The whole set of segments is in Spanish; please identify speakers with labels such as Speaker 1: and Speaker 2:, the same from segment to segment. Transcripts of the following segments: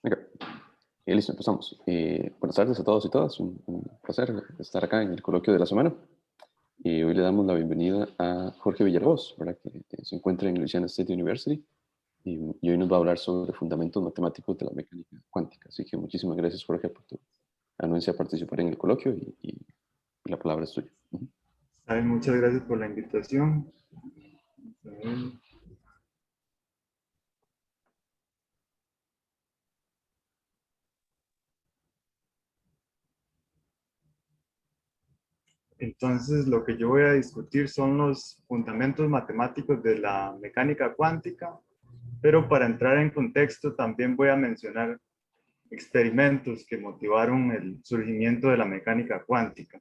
Speaker 1: Ok, listo, empezamos. Buenas tardes a todos y todas. Un placer estar acá en el coloquio de la semana. Y hoy le damos la bienvenida a Jorge Villalobos, ¿verdad? Que se encuentra en Louisiana State University y hoy nos va a hablar sobre fundamentos matemáticos de la mecánica cuántica. Así que muchísimas gracias, Jorge, por tu anuencia a participar en el coloquio y la palabra es tuya. Ujú.
Speaker 2: Ay, muchas gracias por la invitación. Entonces, lo que yo voy a discutir son los fundamentos matemáticos de la mecánica cuántica, pero para entrar en contexto también voy a mencionar experimentos que motivaron el surgimiento de la mecánica cuántica.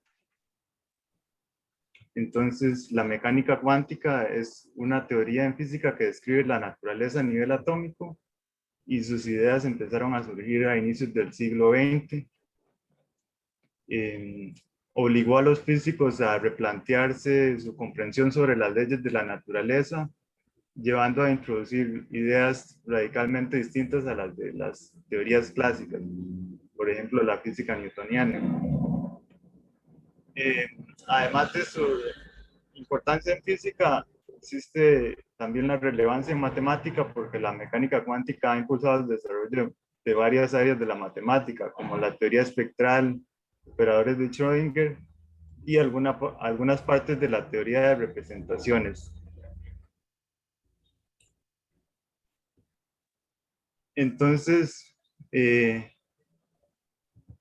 Speaker 2: Entonces, la mecánica cuántica es una teoría en física que describe la naturaleza a nivel atómico y sus ideas empezaron a surgir a inicios del siglo XX. Obligó a los físicos a replantearse su comprensión sobre las leyes de la naturaleza, llevando a introducir ideas radicalmente distintas a las de las teorías clásicas, por ejemplo, la física newtoniana. Eh, Además de su importancia en física, existe también la relevancia en matemática porque la mecánica cuántica ha impulsado el desarrollo de varias áreas de la matemática, como la teoría espectral, operadores de Schrödinger y algunas partes de la teoría de representaciones. Entonces,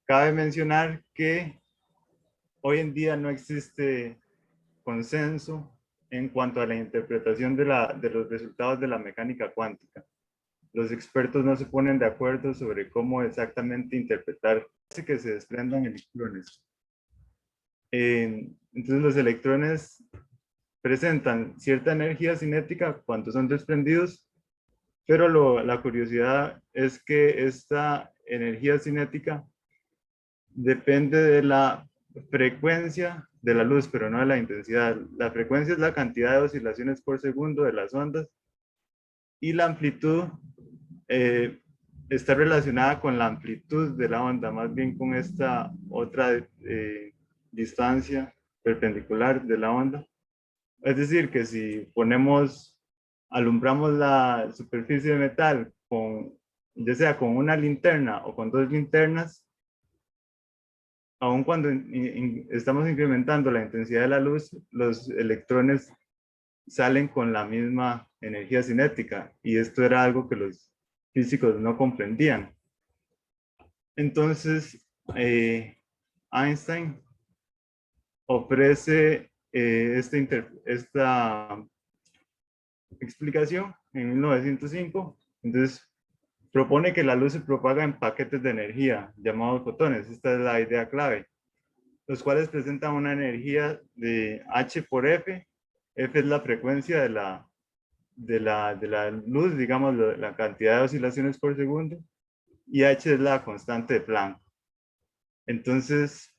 Speaker 2: cabe mencionar que hoy en día no existe consenso en cuanto a la interpretación de los resultados de la mecánica cuántica. Los expertos no se ponen de acuerdo sobre cómo exactamente interpretar que se desprendan electrones. Entonces los electrones presentan cierta energía cinética cuando son desprendidos, pero la curiosidad es que esta energía cinética depende de la frecuencia de la luz, pero no de la intensidad. La frecuencia es la cantidad de oscilaciones por segundo de las ondas y la amplitud eh, está relacionada con la amplitud de la onda, más bien con esta otra distancia perpendicular de la onda. Es decir, que si alumbramos la superficie de metal ya sea con una linterna o con dos linternas, aun cuando estamos incrementando la intensidad de la luz, los electrones salen con la misma energía cinética y esto era algo que los físicos no comprendían. Entonces, Einstein ofrece esta explicación en 1905. Entonces, propone que la luz se propaga en paquetes de energía llamados fotones. Esta es la idea clave, los cuales presentan una energía de H por F. F es la frecuencia de la luz, digamos, la cantidad de oscilaciones por segundo, y H es la constante de Planck. Entonces,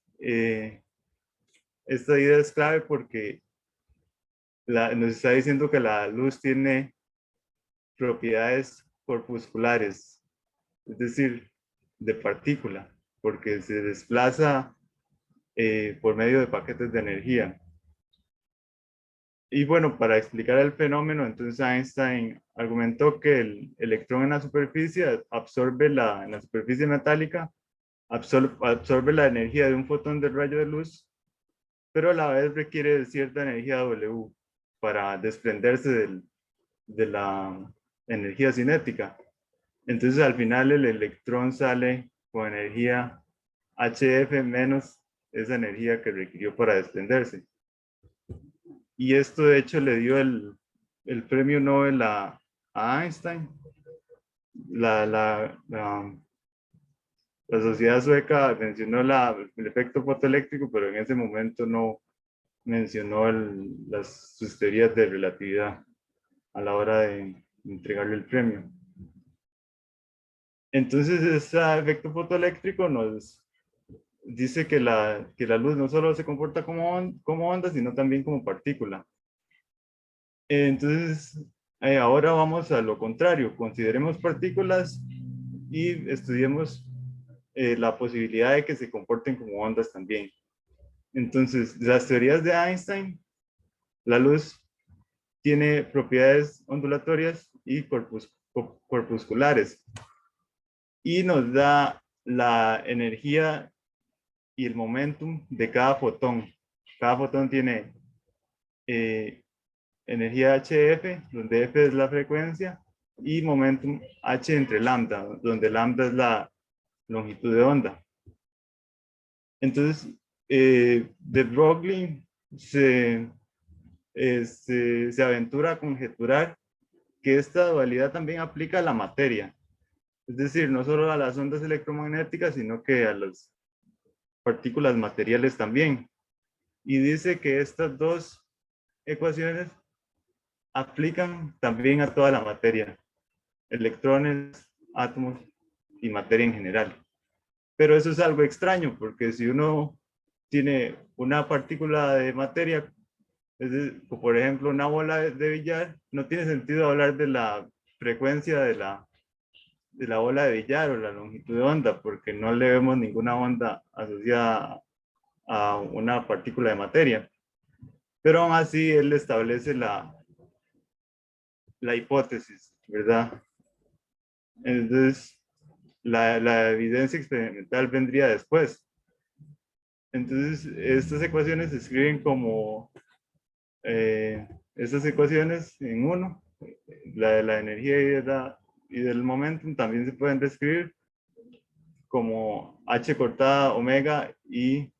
Speaker 2: esta idea es clave porque nos está diciendo que la luz tiene propiedades corpusculares, es decir, de partícula, porque se desplaza por medio de paquetes de energía. Y bueno, para explicar el fenómeno, entonces Einstein argumentó que el electrón en la superficie en la superficie metálica, absorbe la energía de un fotón de rayo de luz, pero a la vez requiere de cierta energía W para desprenderse de la energía cinética. Entonces al final el electrón sale con energía HF menos esa energía que requirió para desprenderse. Y esto de hecho le dio el premio Nobel a Einstein. La, la, la, la sociedad sueca mencionó el efecto fotoeléctrico, pero en ese momento no mencionó sus teorías de relatividad a la hora de entregarle el premio. Entonces, ese efecto fotoeléctrico nos dice que la luz no solo se comporta como onda, sino también como partícula. Entonces, ahora vamos a lo contrario. Consideremos partículas y estudiemos la posibilidad de que se comporten como ondas también. Entonces, las teorías de Einstein, la luz tiene propiedades ondulatorias y corpusculares y nos da la energía y el momentum de cada fotón. Cada fotón tiene energía HF, donde F es la frecuencia, y momentum H entre lambda, donde lambda es la longitud de onda. Entonces, de Broglie se aventura a conjeturar que esta dualidad también aplica a la materia. Es decir, no solo a las ondas electromagnéticas, sino que a las partículas materiales también. Y dice que estas dos ecuaciones aplican también a toda la materia, electrones, átomos y materia en general. Pero eso es algo extraño, porque si uno tiene una partícula de materia, es decir, por ejemplo, una bola de billar, no tiene sentido hablar de la frecuencia de la bola de billar o la longitud de onda, porque no le vemos ninguna onda asociada a una partícula de materia. Pero aún así, él establece la hipótesis, ¿verdad? Entonces, la evidencia experimental vendría después. Entonces, estas ecuaciones se escriben como estas ecuaciones en uno, la de la energía y del momentum también se pueden describir como H cortada omega y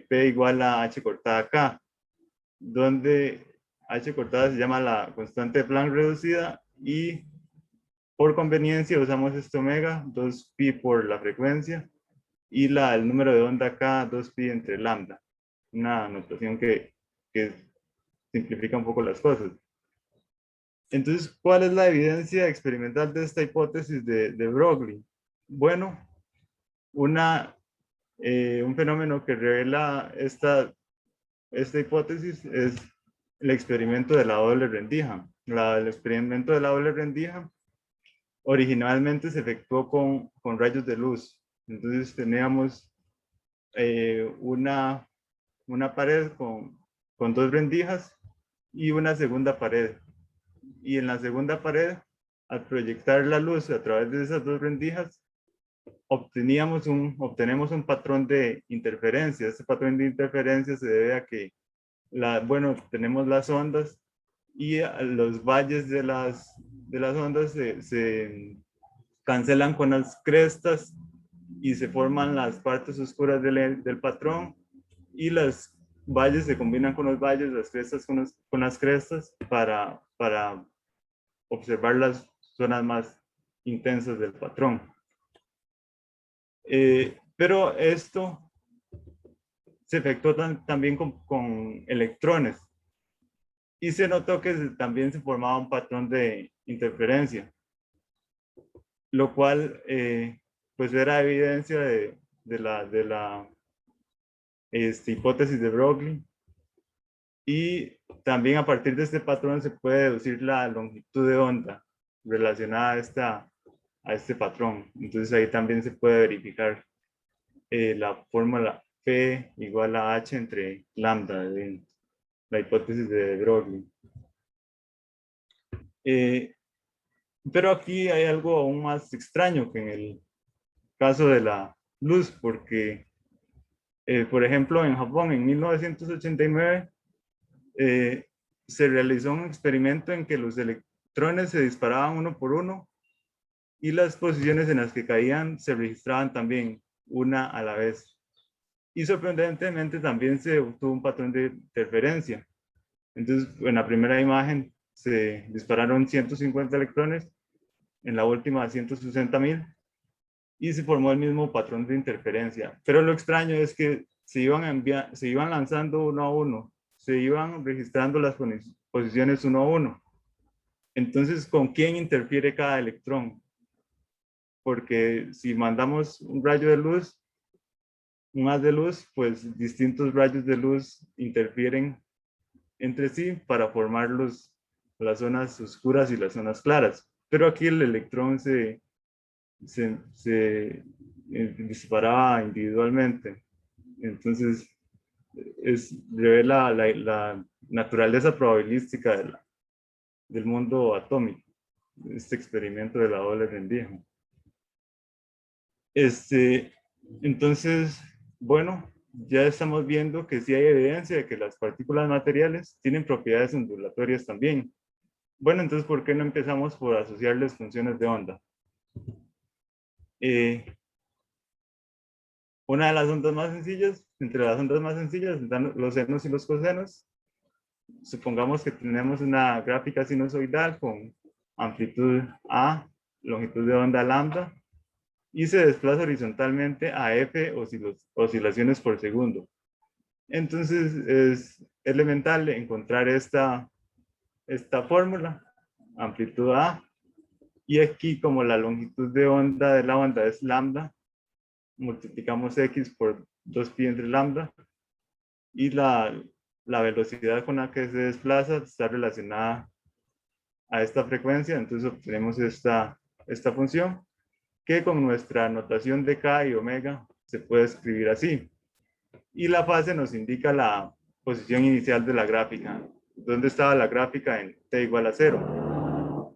Speaker 2: P igual a H cortada K, donde H cortada se llama la constante de Planck reducida y por conveniencia usamos este omega, 2pi por la frecuencia y el número de onda K, 2pi entre lambda. Una notación que simplifica un poco las cosas. Entonces, ¿cuál es la evidencia experimental de esta hipótesis de Broglie? Bueno, un fenómeno que revela esta hipótesis es el experimento de la doble rendija. El experimento de la doble rendija originalmente se efectuó con rayos de luz. Entonces teníamos una pared con dos rendijas y una segunda pared. Y en la segunda pared, al proyectar la luz a través de esas dos rendijas, obtenemos un patrón de interferencia. Este patrón de interferencia se debe a que, tenemos las ondas y los valles de las ondas se cancelan con las crestas y se forman las partes oscuras del patrón y las valles se combinan con los valles, las crestas con las crestas para observar las zonas más intensas del patrón. Pero esto se efectuó también con electrones y se notó que también se formaba un patrón de interferencia, lo cual pues era evidencia de la hipótesis de Broglie. Y también a partir de este patrón se puede deducir la longitud de onda relacionada a este patrón. Entonces ahí también se puede verificar la fórmula P igual a H entre lambda de la hipótesis de Broglie. Pero aquí hay algo aún más extraño que en el caso de la luz, porque, por ejemplo, en Japón en 1989 se realizó un experimento en que los electrones se disparaban uno por uno y las posiciones en las que caían se registraban también una a la vez. Y sorprendentemente también se obtuvo un patrón de interferencia. Entonces, en la primera imagen se dispararon 150 electrones, en la última 160,000 y se formó el mismo patrón de interferencia. Pero lo extraño es que se iban lanzando uno a uno, se iban registrando las posiciones uno a uno. Entonces, ¿con quién interfiere cada electrón? Porque si mandamos un rayo de luz, un haz de luz, pues distintos rayos de luz interfieren entre sí para formar las zonas oscuras y las zonas claras. Pero aquí el electrón se disparaba individualmente. Entonces, revela la naturaleza probabilística del mundo atómico, este experimento de la doble rendija. Entonces, bueno, ya estamos viendo que sí hay evidencia de que las partículas materiales tienen propiedades ondulatorias también. Bueno, entonces, ¿por qué no empezamos por asociarles funciones de onda? Una de las ondas más sencillas, entre las ondas más sencillas están los senos y los cosenos. Supongamos que tenemos una gráfica sinusoidal con amplitud A, longitud de onda lambda, y se desplaza horizontalmente a F oscilaciones por segundo. Entonces es elemental encontrar esta fórmula, amplitud A, y aquí como la longitud de onda la onda es lambda, multiplicamos X por 2pi entre lambda, y la velocidad con la que se desplaza está relacionada a esta frecuencia, entonces obtenemos esta función, que con nuestra notación de K y omega se puede escribir así. Y la fase nos indica la posición inicial de la gráfica. ¿Dónde estaba la gráfica en t igual a 0?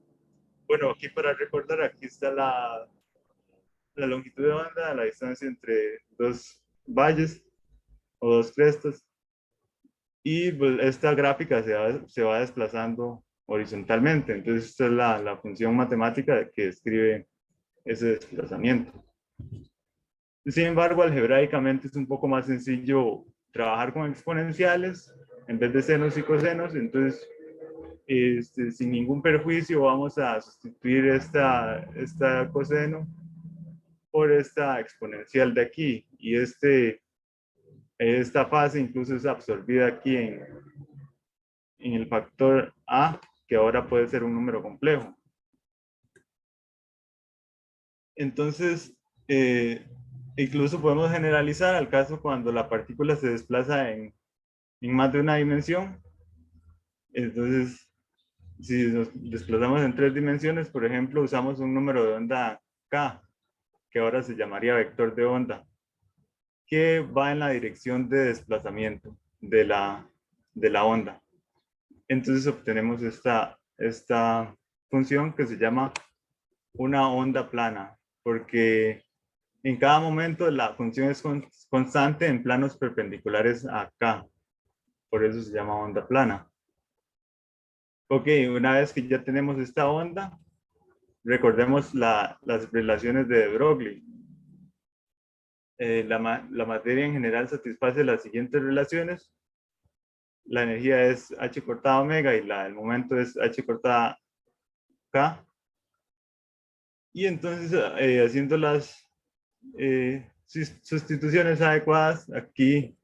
Speaker 2: Bueno, aquí para recordar, aquí está la longitud de onda, la distancia entre dos valles o dos crestas. Y pues, esta gráfica se va desplazando horizontalmente. Entonces, esta es la función matemática que describe ese desplazamiento. Sin embargo, algebraicamente es un poco más sencillo trabajar con exponenciales en vez de senos y cosenos. Entonces, sin ningún perjuicio, vamos a sustituir esta coseno por esta exponencial de aquí. Y esta fase incluso es absorbida aquí en el factor A, que ahora puede ser un número complejo. Entonces, incluso podemos generalizar al caso cuando la partícula se desplaza en más de una dimensión. Entonces, si nos desplazamos en 3 dimensiones, por ejemplo, usamos un número de onda K, que ahora se llamaría vector de onda, que va en la dirección de desplazamiento de la onda. Entonces obtenemos esta función que se llama una onda plana, porque en cada momento la función es constante en planos perpendiculares a K. Por eso se llama onda plana. Ok, una vez que ya tenemos esta onda, recordemos las relaciones de de Broglie. La materia en general satisface las siguientes relaciones. La energía es h cortada omega y el momento es h cortada k. Y entonces, haciendo las sustituciones adecuadas, aquí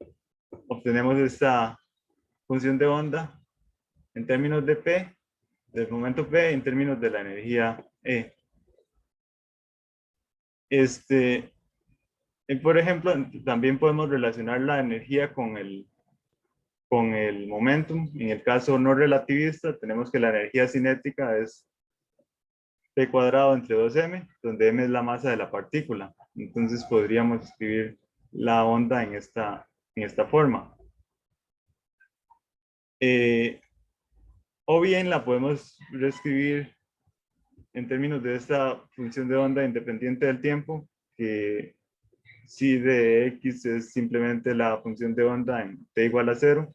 Speaker 2: obtenemos esta función de onda en términos de P, del momento P, en términos de la energía E. Por ejemplo, también podemos relacionar la energía con el momentum. En el caso no relativista, tenemos que la energía cinética es P cuadrado entre 2m, donde m es la masa de la partícula. Entonces podríamos escribir la onda en esta forma. O bien la podemos reescribir en términos de esta función de onda independiente del tiempo, que si de x es simplemente la función de onda en t igual a 0,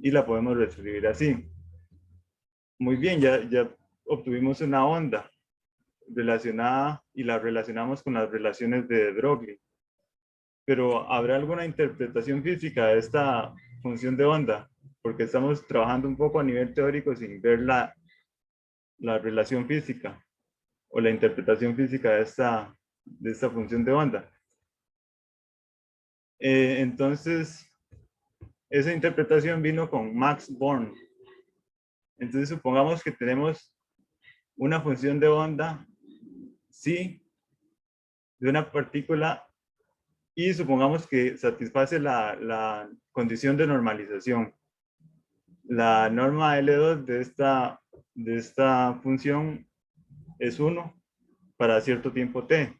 Speaker 2: y la podemos reescribir así. Muy bien, ya obtuvimos una onda relacionada y la relacionamos con las relaciones de Broglie. Pero ¿habrá alguna interpretación física de esta función de onda? Porque estamos trabajando un poco a nivel teórico sin ver la relación física o la interpretación física de esta función de onda. Entonces, esa interpretación vino con Max Born. Entonces, supongamos que tenemos una función de onda, sí, de una partícula, y supongamos que satisface la condición de normalización. La norma L2 de esta función es 1, para cierto tiempo t.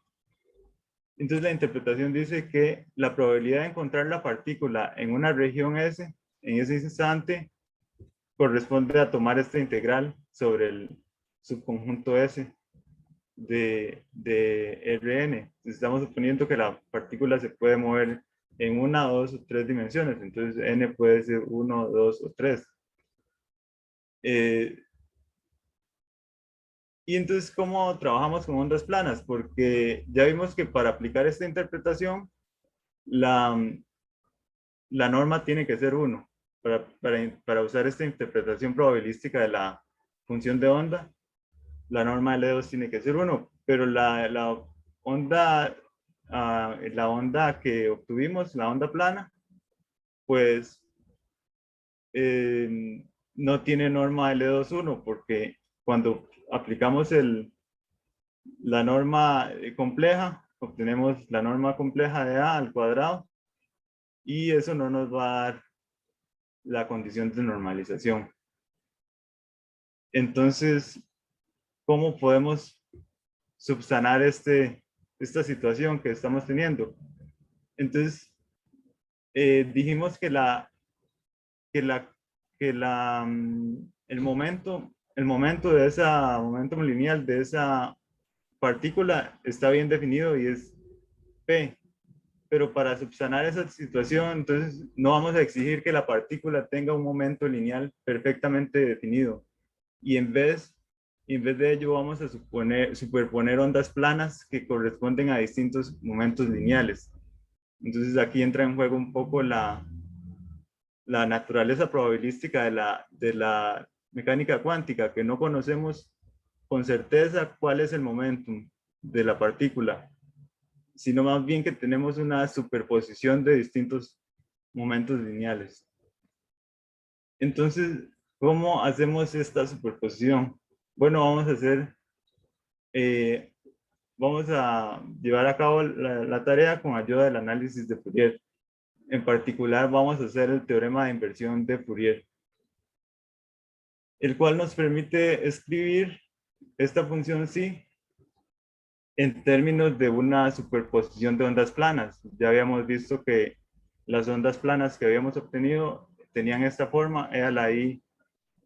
Speaker 2: Entonces la interpretación dice que la probabilidad de encontrar la partícula en una región S, en ese instante, corresponde a tomar esta integral sobre el subconjunto S de Rn. Estamos suponiendo que la partícula se puede mover en 1, 2 o 3 dimensiones. Entonces n puede ser 1, 2 o 3. Y entonces, ¿cómo trabajamos con ondas planas? Porque ya vimos que para aplicar esta interpretación, la norma tiene que ser 1. Para usar esta interpretación probabilística de la función de onda, la norma L2 tiene que ser 1. Pero la onda que obtuvimos, la onda plana, pues no tiene norma L2 porque cuando aplicamos la norma compleja, obtenemos la norma compleja de A al cuadrado y eso no nos va a dar la condición de normalización. Entonces, ¿cómo podemos subsanar esta situación que estamos teniendo? Entonces, dijimos que el momento de esa momentum lineal de esa partícula está bien definido y es P. Pero para subsanar esa situación, entonces no vamos a exigir que la partícula tenga un momento lineal perfectamente definido. Y en vez de ello vamos a superponer ondas planas que corresponden a distintos momentos lineales. Entonces aquí entra en juego un poco la naturaleza probabilística de la mecánica cuántica, que no conocemos con certeza cuál es el momentum de la partícula, sino más bien que tenemos una superposición de distintos momentos lineales. Entonces, ¿cómo hacemos esta superposición? Bueno, vamos a llevar a cabo la tarea con ayuda del análisis de Fourier. En particular, vamos a hacer el teorema de inversión de Fourier, el cual nos permite escribir esta función psi en términos de una superposición de ondas planas. Ya habíamos visto que las ondas planas que habíamos obtenido tenían esta forma, era la I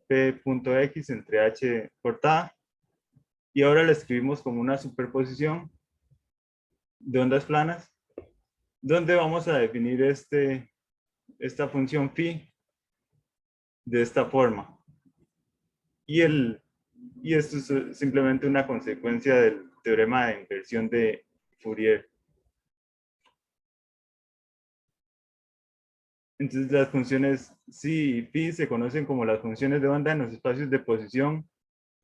Speaker 2: P.x entre H cortada, y ahora la escribimos como una superposición de ondas planas, donde vamos a definir esta función phi de esta forma. Y esto es simplemente una consecuencia del teorema de inversión de Fourier. Entonces las funciones psi y phi se conocen como las funciones de onda en los espacios de posición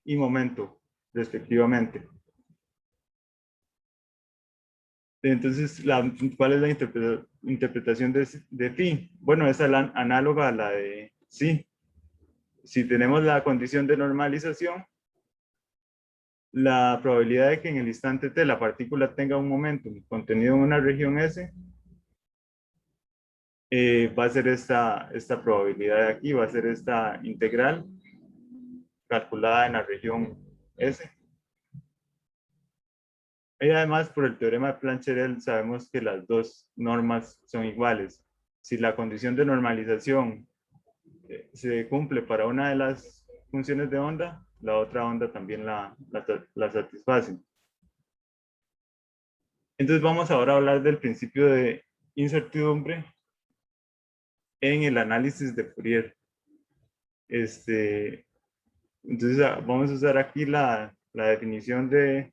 Speaker 2: y momento, respectivamente. Entonces, ¿cuál es la interpretación de phi? Bueno, es análoga a la de psi. Si tenemos la condición de normalización, la probabilidad de que en el instante t la partícula tenga un momentum contenido en una región S va a ser esta probabilidad de aquí, va a ser esta integral calculada en la región S. Y además, por el teorema de Plancherel, sabemos que las dos normas son iguales. Si la condición de normalización se cumple para una de las funciones de onda, la otra onda también la satisface. Entonces vamos ahora a hablar del principio de incertidumbre en el análisis de Fourier. Entonces vamos a usar aquí la definición de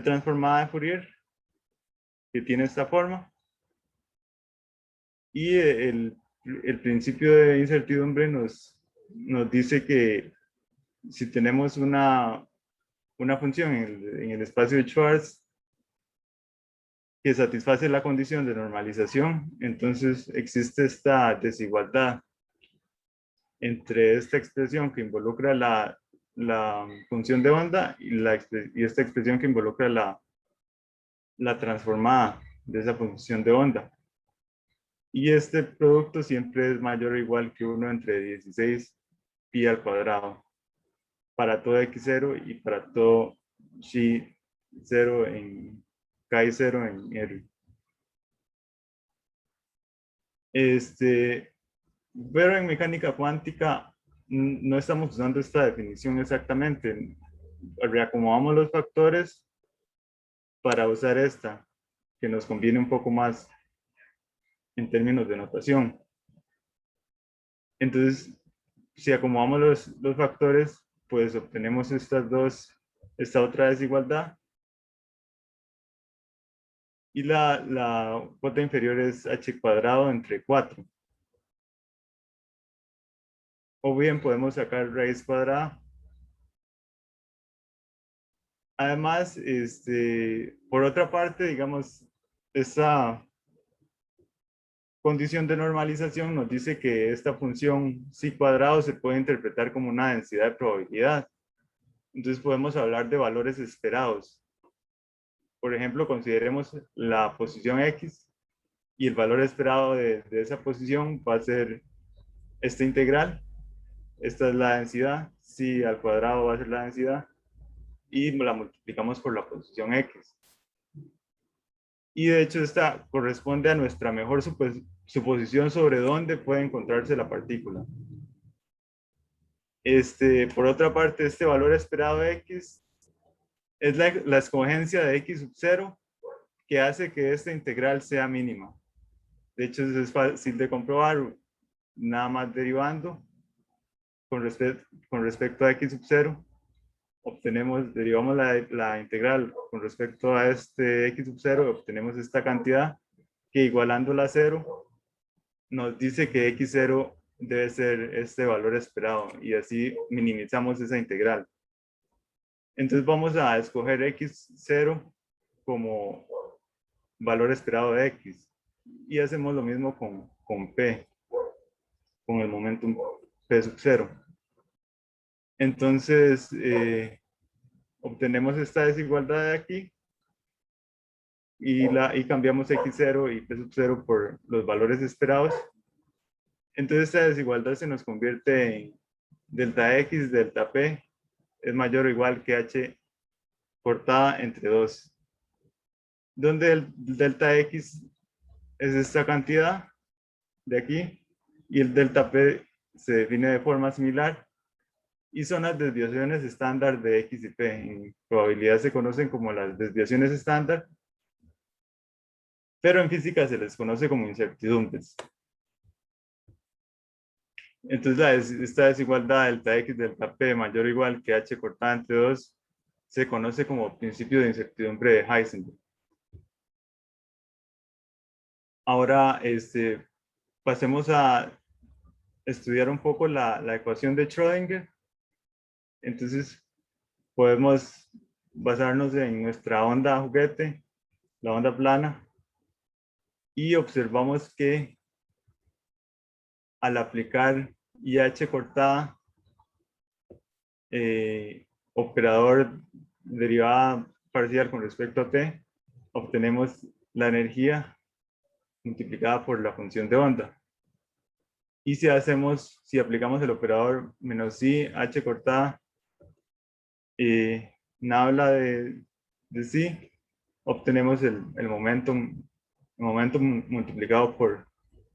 Speaker 2: transformada de Fourier, que tiene esta forma. Y el principio de incertidumbre nos dice que si tenemos una función en el espacio de Schwarz que satisface la condición de normalización, entonces existe esta desigualdad entre esta expresión que involucra la función de onda y esta expresión que involucra la transformada de esa función de onda. Y este producto siempre es mayor o igual que 1 entre 16 pi al cuadrado para todo x0 y para todo xi 0 en K y 0 en R. Pero en mecánica cuántica no estamos usando esta definición exactamente. Reacomodamos los factores para usar esta, que nos conviene un poco más en términos de notación. Entonces, si acomodamos los factores, pues obtenemos esta otra desigualdad. Y la cuota inferior es h cuadrado entre 4. O bien podemos sacar raíz cuadrada. Además, por otra parte, digamos, esa condición de normalización nos dice que esta función psi cuadrado se puede interpretar como una densidad de probabilidad. Entonces podemos hablar de valores esperados. Por ejemplo, consideremos la posición X y el valor esperado de esa posición va a ser esta integral. Esta es la densidad, psi al cuadrado va a ser la densidad y la multiplicamos por la posición X. Y de hecho esta corresponde a nuestra mejor suposición sobre dónde puede encontrarse la partícula. Por otra parte, este valor esperado de X es la escogencia de X sub 0 que hace que esta integral sea mínima. De hecho, eso es fácil de comprobar, nada más derivando con respecto a X sub 0. Derivamos la integral con respecto a este X sub 0, obtenemos esta cantidad que igualándola a 0 nos dice que X0 debe ser este valor esperado y así minimizamos esa integral. Entonces vamos a escoger X0 como valor esperado de X y hacemos lo mismo con P, con el momentum P sub 0. Entonces obtenemos esta desigualdad de aquí y cambiamos X0 y P sub 0 por los valores esperados. Entonces esta desigualdad se nos convierte en delta X, delta P es mayor o igual que H cortada entre 2. Donde el delta X es esta cantidad de aquí y el delta P se define de forma similar y son las desviaciones estándar de X y P. En probabilidad se conocen como las desviaciones estándar, pero en física se les conoce como incertidumbres. Entonces esta desigualdad delta X delta P mayor o igual que H cortada entre 2 se conoce como principio de incertidumbre de Heisenberg. Ahora pasemos a estudiar un poco la ecuación de Schrödinger. Entonces podemos basarnos en nuestra onda juguete, la onda plana, y observamos que al aplicar IH cortada, operador derivada parcial con respecto a t, obtenemos la energía multiplicada por la función de onda. Y si aplicamos el operador menos i, h cortada, nabla de sí, obtenemos el momentum multiplicado por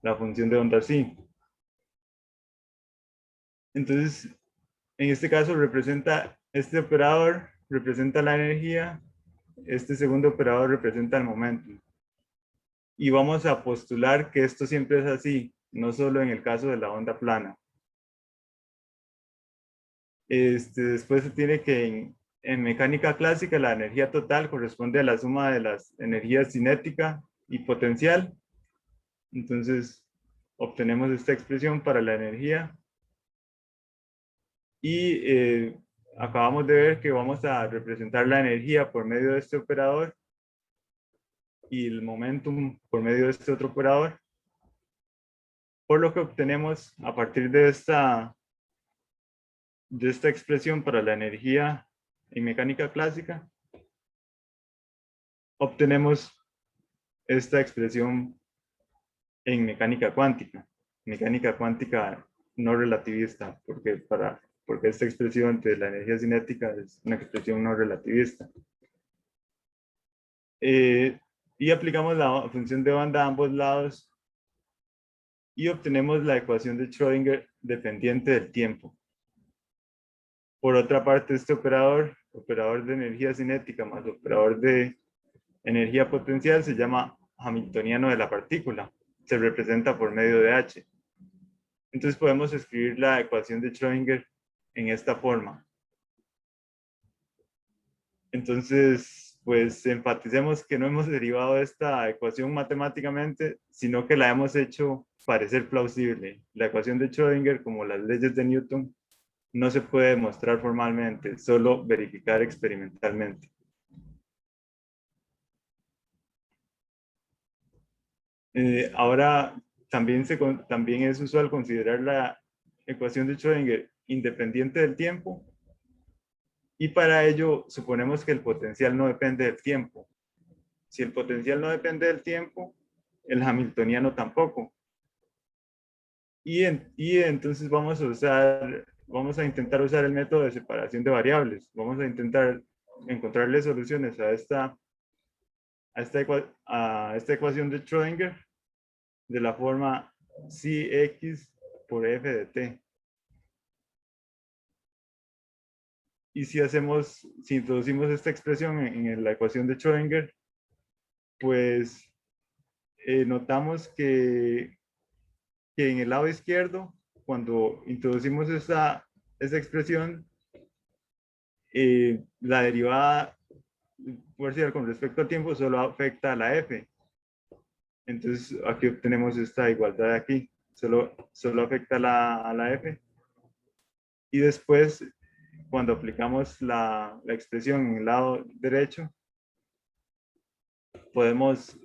Speaker 2: la función de onda psi. Entonces, en este caso este operador representa la energía, este segundo operador representa el momentum. Y vamos a postular que esto siempre es así, no solo en el caso de la onda plana. Después se tiene que en mecánica clásica la energía total corresponde a la suma de las energías cinética y potencial. Entonces obtenemos esta expresión para la energía y acabamos de ver que vamos a representar la energía por medio de este operador y el momentum por medio de este otro operador, por lo que obtenemos a partir de esta expresión para la energía en mecánica clásica, obtenemos esta expresión en mecánica cuántica no relativista, porque esta expresión de la energía cinética es una expresión no relativista. y aplicamos la función de onda a ambos lados y obtenemos la ecuación de Schrödinger dependiente del tiempo. Por otra parte, este operador de energía cinética más operador de energía potencial, se llama hamiltoniano de la partícula. Se representa por medio de H. Entonces podemos escribir la ecuación de Schrödinger en esta forma. Entonces, pues enfaticemos que no hemos derivado esta ecuación matemáticamente, sino que la hemos hecho parecer plausible. La ecuación de Schrödinger, como las leyes de Newton, no se puede demostrar formalmente, solo verificar experimentalmente. Ahora, también es usual considerar la ecuación de Schrödinger independiente del tiempo, y para ello suponemos que el potencial no depende del tiempo. Si el potencial no depende del tiempo, el hamiltoniano tampoco. Y entonces vamos a intentar usar el método de separación de variables. Vamos a intentar encontrarle soluciones a esta ecuación de Schrödinger de la forma Cx por f de t. Y si introducimos esta expresión en la ecuación de Schrödinger, pues notamos que en el lado izquierdo, cuando introducimos esa expresión, la derivada parcial con respecto al tiempo solo afecta a la f. Entonces aquí obtenemos esta igualdad de aquí, solo afecta a la f. Y después, cuando aplicamos la expresión en el lado derecho, podemos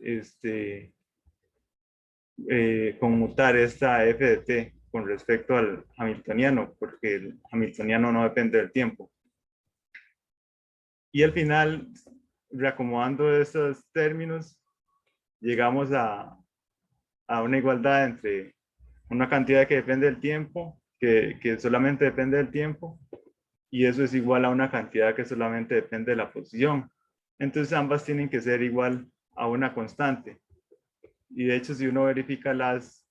Speaker 2: conmutar esta f de t con respecto al hamiltoniano, porque el hamiltoniano no depende del tiempo. Y al final, reacomodando estos términos, llegamos a una igualdad entre una cantidad que depende del tiempo, que solamente depende del tiempo, y eso es igual a una cantidad que solamente depende de la posición. Entonces ambas tienen que ser igual a una constante. Y de hecho, si uno verifica las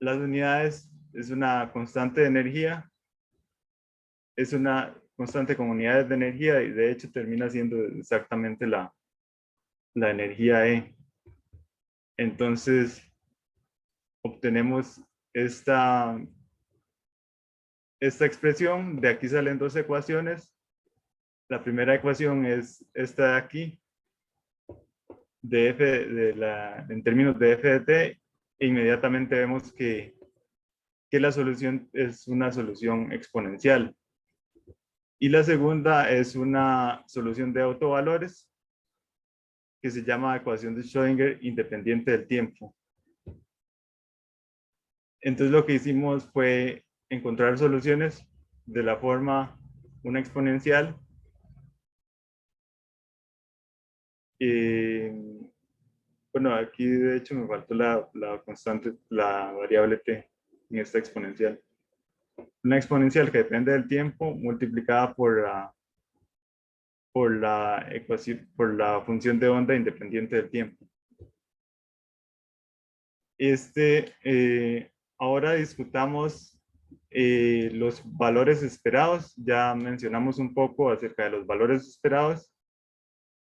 Speaker 2: unidades, es una constante de energía, es una constante con unidades de energía, y de hecho termina siendo exactamente la energía E. Entonces, obtenemos esta expresión. De aquí salen dos ecuaciones. La primera ecuación es esta de aquí, en términos de f de t, e inmediatamente vemos que la solución es una solución exponencial. Y la segunda es una solución de autovalores que se llama ecuación de Schrödinger independiente del tiempo. Entonces lo que hicimos fue encontrar soluciones de la forma una exponencial. Bueno, aquí de hecho me faltó la constante, la variable t en esta exponencial. Una exponencial que depende del tiempo multiplicada por la ecuación, por la función de onda independiente del tiempo. Ahora discutamos los valores esperados. Ya mencionamos un poco acerca de los valores esperados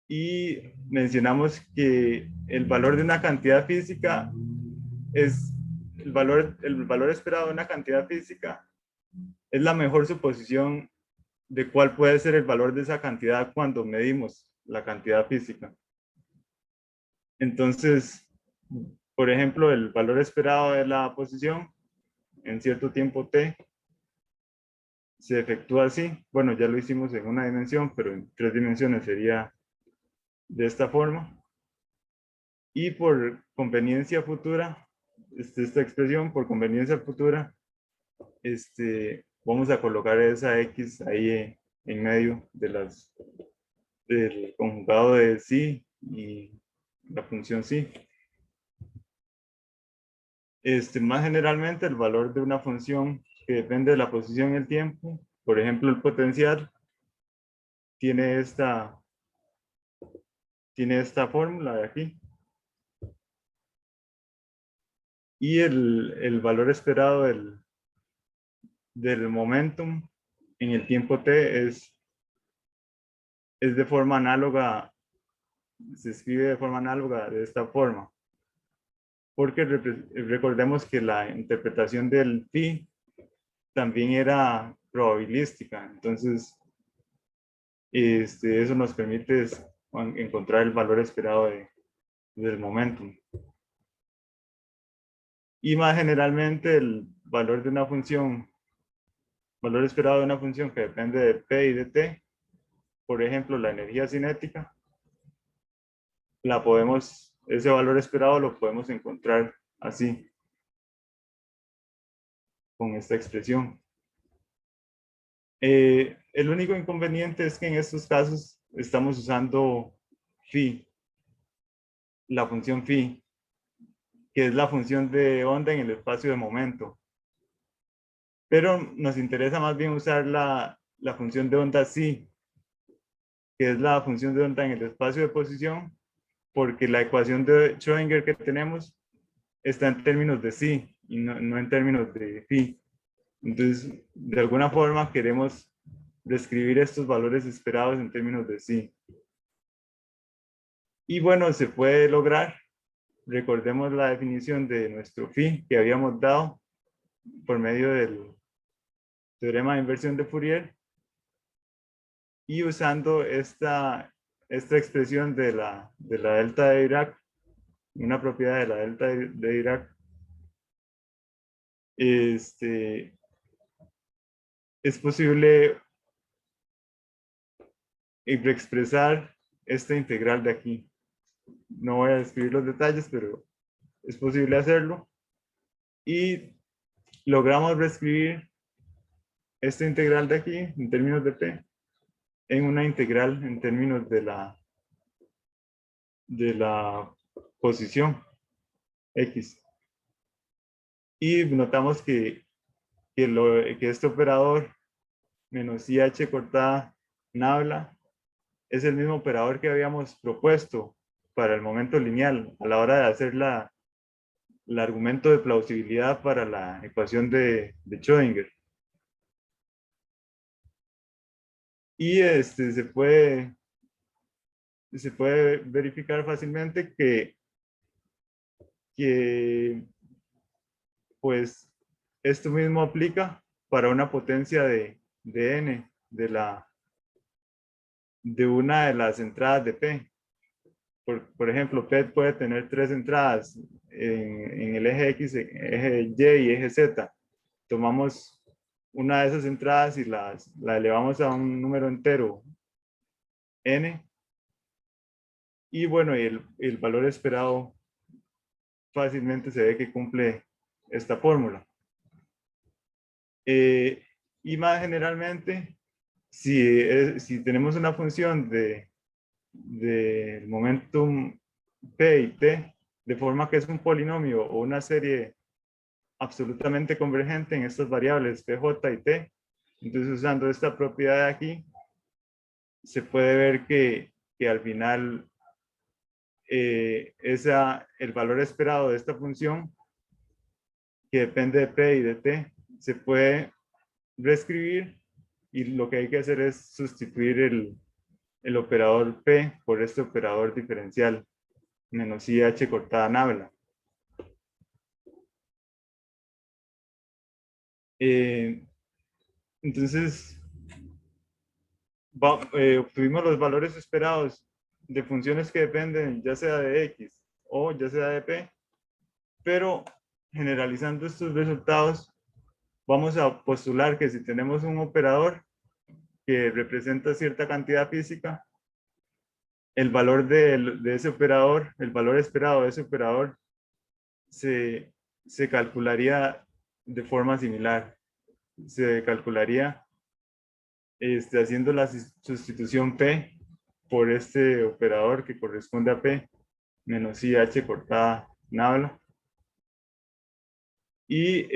Speaker 2: y mencionamos que el valor de una cantidad física es el valor esperado de una cantidad física es la mejor suposición de cuál puede ser el valor de esa cantidad cuando medimos la cantidad física. Entonces, por ejemplo, el valor esperado de la posición en cierto tiempo t se efectúa así. Bueno, ya lo hicimos en una dimensión, pero en 3 dimensiones sería de esta forma. Y por conveniencia futura, esta expresión, por conveniencia futura, vamos a colocar esa x ahí en medio del conjugado de sí y la función sí. Más generalmente, el valor de una función que depende de la posición y el tiempo, por ejemplo, el potencial, tiene tiene esta fórmula de aquí. Y el valor esperado del momentum en el tiempo t es de forma análoga, se escribe de forma análoga de esta forma. Porque recordemos que la interpretación del phi también era probabilística. Entonces, eso nos permite encontrar el valor esperado del momentum. Y más generalmente el valor de una función, valor esperado de una función que depende de P y de T, por ejemplo, la energía cinética, ese valor esperado lo podemos encontrar así, con esta expresión. El único inconveniente es que en estos casos estamos usando phi, la función phi, que es la función de onda en el espacio de momento. Pero nos interesa más bien usar la función de onda psi, que es la función de onda en el espacio de posición, porque la ecuación de Schrödinger que tenemos está en términos de psi y no en términos de phi. Entonces, de alguna forma queremos describir estos valores esperados en términos de psi. Y bueno, se puede lograr. Recordemos la definición de nuestro phi que habíamos dado por medio del teorema de inversión de Fourier, y usando esta expresión de la delta de Dirac, una propiedad de la delta de Dirac, es posible expresar esta integral de aquí. No voy a describir los detalles, pero es posible hacerlo. Y logramos reescribir esta integral de aquí, en términos de p, en una integral en términos de la posición x. Y notamos que este operador menos IH cortada nabla es el mismo operador que habíamos propuesto para el momento lineal a la hora de hacer el argumento de plausibilidad para la ecuación de Schrödinger. Y se puede verificar fácilmente que pues esto mismo aplica para una potencia de n de una de las entradas de P. Por ejemplo, P puede tener 3 entradas en el eje X, eje Y y eje Z. Tomamos una de esas entradas y la elevamos a un número entero n, y bueno, el valor esperado fácilmente se ve que cumple esta fórmula. Y más generalmente, si tenemos una función de momentum p y t, de forma que es un polinomio o una serie absolutamente convergente en estas variables pj y t, entonces usando esta propiedad de aquí, se puede ver que al final el valor esperado de esta función, que depende de p y de t, se puede reescribir, y lo que hay que hacer es sustituir el operador p por este operador diferencial menos IH cortada nabla. Entonces, obtuvimos los valores esperados de funciones que dependen ya sea de x o ya sea de p, pero generalizando estos resultados, vamos a postular que si tenemos un operador que representa cierta cantidad física, el valor de ese operador, el valor esperado de ese operador, se calcularía de forma similar. Se calcularía haciendo la sustitución P por este operador que corresponde a P menos IH cortada nabla. Y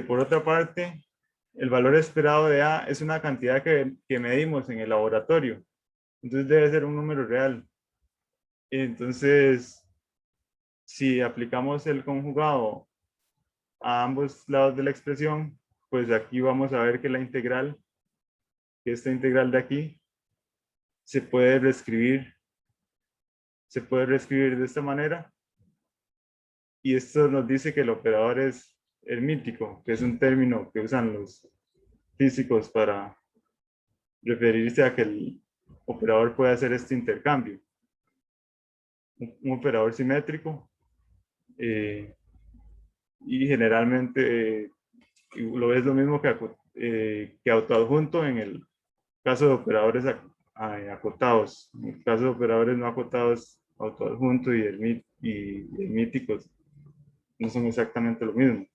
Speaker 2: por otra parte, el valor esperado de A es una cantidad que medimos en el laboratorio. Entonces debe ser un número real. Entonces, si aplicamos el conjugado a ambos lados de la expresión, pues aquí vamos a ver que la integral, que esta integral de aquí, se puede reescribir de esta manera. Y esto nos dice que el operador es hermítico, que es un término que usan los físicos para referirse a que el operador puede hacer este intercambio. Un operador simétrico, y generalmente lo ves lo mismo que autoadjunto en el caso de operadores acotados. En el caso de operadores no acotados, autoadjunto y hermíticos no son exactamente lo mismo.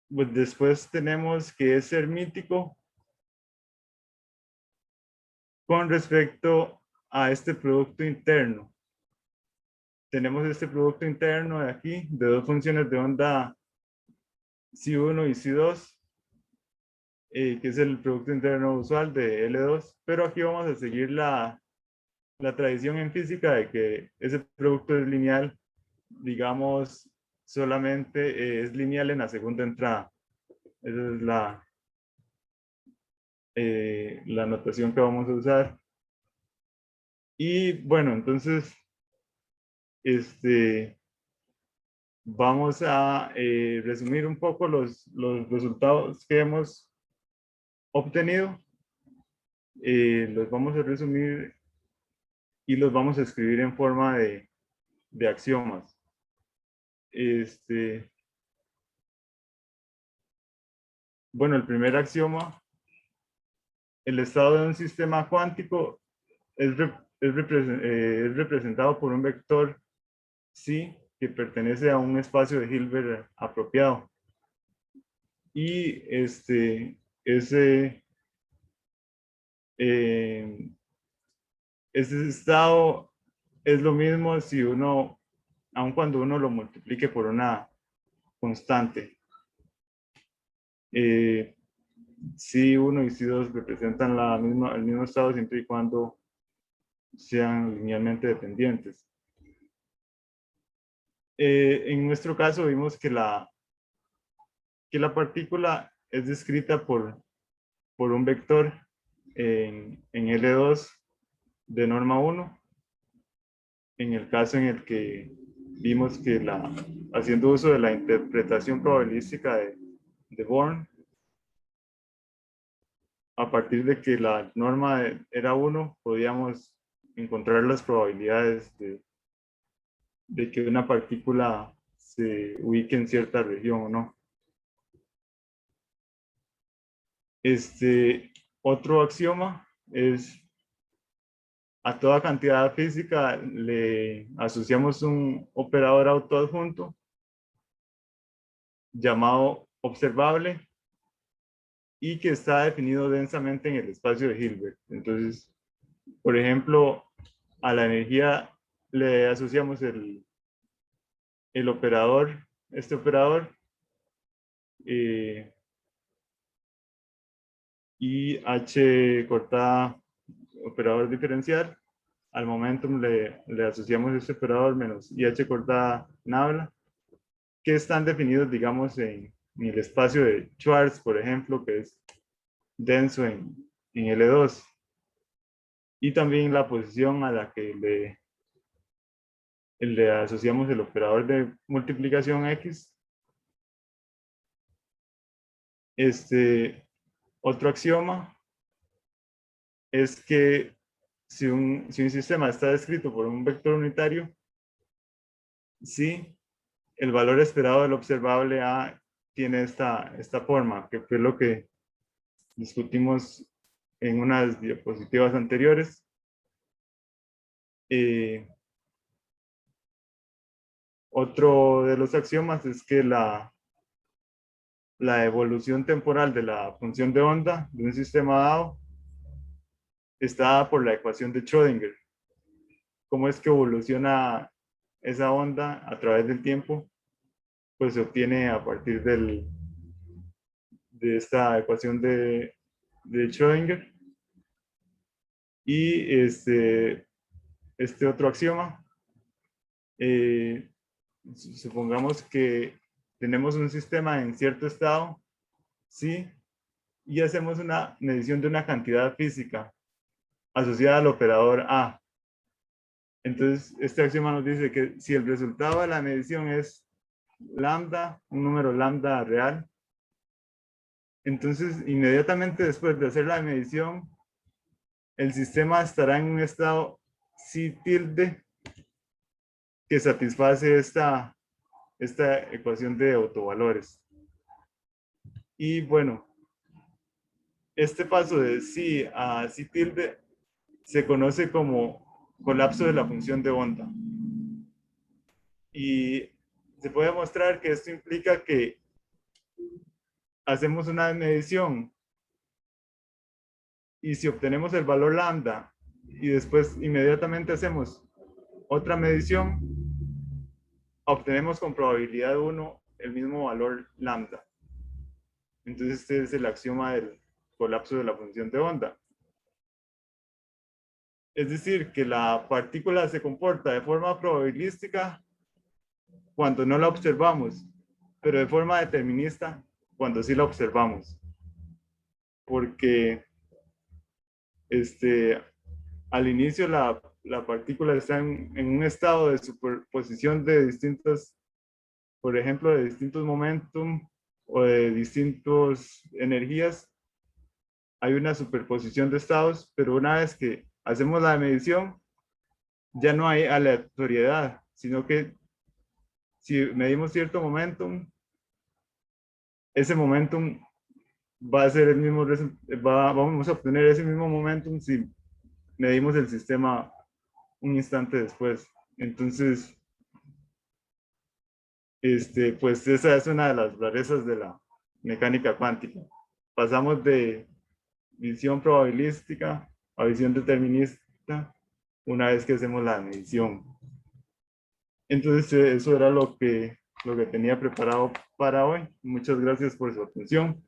Speaker 2: Pues después tenemos que es hermítico con respecto a este producto interno. Tenemos este producto interno de aquí, de dos funciones de onda psi1 y psi2, que es el producto interno usual de L2, pero aquí vamos a seguir la tradición en física de que ese producto es lineal, digamos, solamente es lineal en la segunda entrada. Esa es la notación que vamos a usar. Y bueno, entonces, vamos a resumir un poco los resultados que hemos obtenido. Los vamos a resumir y los vamos a escribir en forma de axiomas. Bueno, el primer axioma, el estado de un sistema cuántico es representado por un vector psi que pertenece a un espacio de Hilbert apropiado. Y ese estado es lo mismo si uno, aun cuando uno lo multiplique por una constante. Si1 y Si2 representan el mismo estado siempre y cuando sean linealmente dependientes. En nuestro caso vimos que la partícula es descrita por un vector en L2 de norma 1. En el caso en el que vimos que haciendo uso de la interpretación probabilística de Born, a partir de que la norma era 1, podíamos encontrar las probabilidades de que una partícula se ubique en cierta región o no. Otro axioma es: a toda cantidad física le asociamos un operador autoadjunto llamado observable y que está definido densamente en el espacio de Hilbert. Entonces, por ejemplo, a la energía le asociamos el operador, este operador, y H cortada operador diferencial. Al momentum le asociamos este operador menos IH cortada nabla, que están definidos, digamos, en el espacio de Schwartz, por ejemplo, que es denso en L2. Y también la posición a la que le asociamos el operador de multiplicación X. Otro axioma es que si un sistema está descrito por un vector unitario, si el valor esperado del observable A tiene esta forma, que fue lo que discutimos en unas diapositivas anteriores. Otro de los axiomas es que la evolución temporal de la función de onda de un sistema dado está dada por la ecuación de Schrödinger. ¿Cómo es que evoluciona esa onda a través del tiempo? Pues se obtiene a partir de esta ecuación de Schrödinger. Y este otro axioma, supongamos que tenemos un sistema en cierto estado, ¿sí? Y hacemos una medición de una cantidad física asociada al operador A. Entonces, este axioma nos dice que si el resultado de la medición es lambda, un número lambda real, entonces inmediatamente después de hacer la medición, el sistema estará en un estado C tilde que satisface esta ecuación de autovalores. Y bueno, este paso de C a C tilde se conoce como colapso de la función de onda. Y se puede mostrar que esto implica que hacemos una medición y si obtenemos el valor lambda y después inmediatamente hacemos otra medición, obtenemos con probabilidad 1 el mismo valor lambda. Entonces este es el axioma del colapso de la función de onda. Es decir, que la partícula se comporta de forma probabilística cuando no la observamos, pero de forma determinista cuando sí la observamos. Porque al inicio la partícula está en un estado de superposición de distintas, por ejemplo, de distintos momentum o de distintas energías. Hay una superposición de estados, pero una vez que hacemos la medición, ya no hay aleatoriedad, sino que si medimos cierto momentum, ese momentum va a ser el mismo, vamos a obtener ese mismo momentum si medimos el sistema un instante después. Entonces, pues esa es una de las rarezas de la mecánica cuántica. Pasamos de visión probabilística a visión determinista una vez que hacemos la medición. Entonces, eso era lo que tenía preparado para hoy. Muchas gracias por su atención.